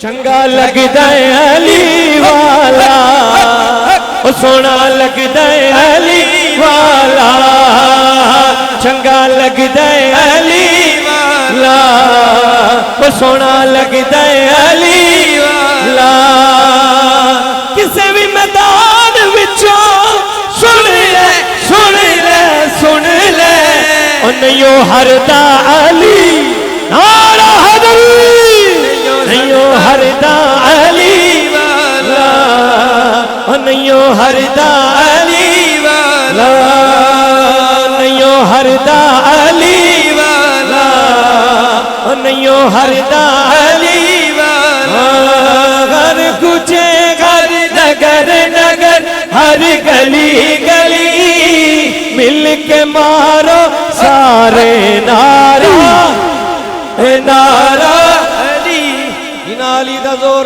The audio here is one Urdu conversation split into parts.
چنگا لگدا ہے علی والا او سونا لگدا ہے علی والا چنگا لگدا ہے علی والا او سونا لگدا ہے علی والا کسے بھی میدان وچوں سن لے سن لے سن لے او نہیں ہردا علی نعرہ حیدری نہیں ہردا علی والا او نہیں ہردا علی والا نہیں ہردا علی والا او نہیں ہردا علی والا ہر کوچے گھر نگر نگر ہر گلی گلی مل کے مارو سارے نعرہ نعرہ علی علی دا زور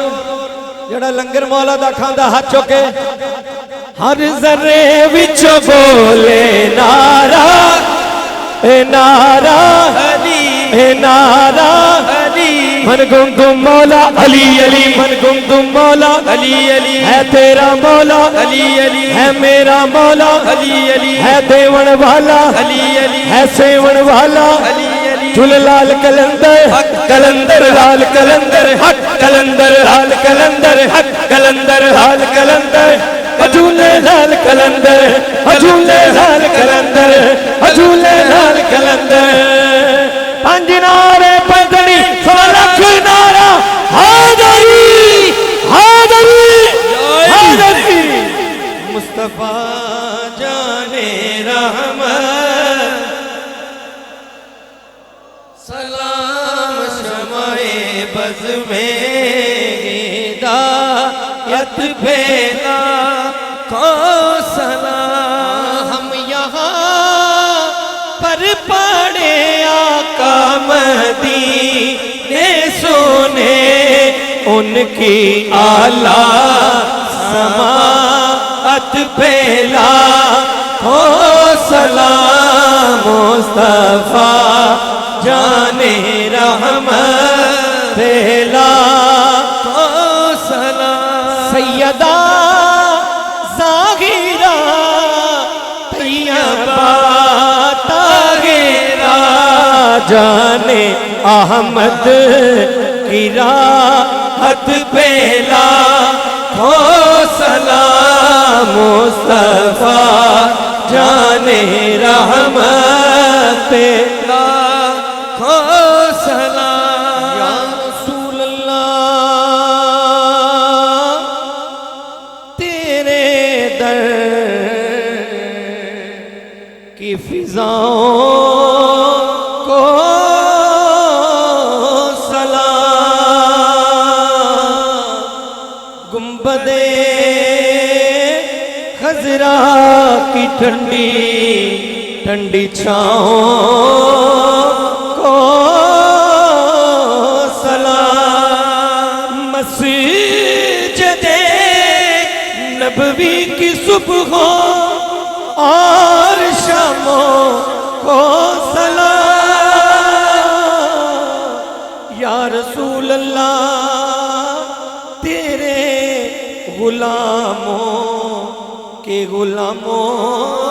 جڑا لنگر مولا دا کھاندا ہاتھ چوکے ہر ذرے وچ بولے نعرہ نعرہ علی نعرہ علی من گم مولا علی علی من گم مولا علی علی ہے تیرا مولا علی علی ہے میرا مولا علی علی ہے دیون والا علی علی ہے سیون والا علی جھول لال کلندر کلندر لال کلندر حق کلندر لال کلندر حق کلندر لال کلندر جھولے لال کلندر جھولے لال کلندر جھولے لال کلندر پنج نعرے پنجڑی سوا لکھ نعرہ حیدری حیدری حیدری مصطفیٰ جانے رحمت سلام شمع بز میں ہدایت پھیلا کو سلام ہم یہاں پر پڑے آقا مدینے سونے ان کی اعلیٰ سماعت پھیلا کو سلام مصطفیٰ جانے رحمت پھیلا کو سلام سیدہ ظاہرہ طیبہ طاہرہ جانے احمد کی راحت پھیلا کو سلام مصطفیٰ جانے رحمت پھیلا کو سلام یا رسول اللہ تیرے در کی فضاؤں کو سلام گنبد خضرا کی ٹھنڈی ٹھنڈی چھاؤں کو سلام مسجد نبوی کی صبحوں اور شاموں کو سلام یا رسول اللہ تیرے غلاموں کے غلاموں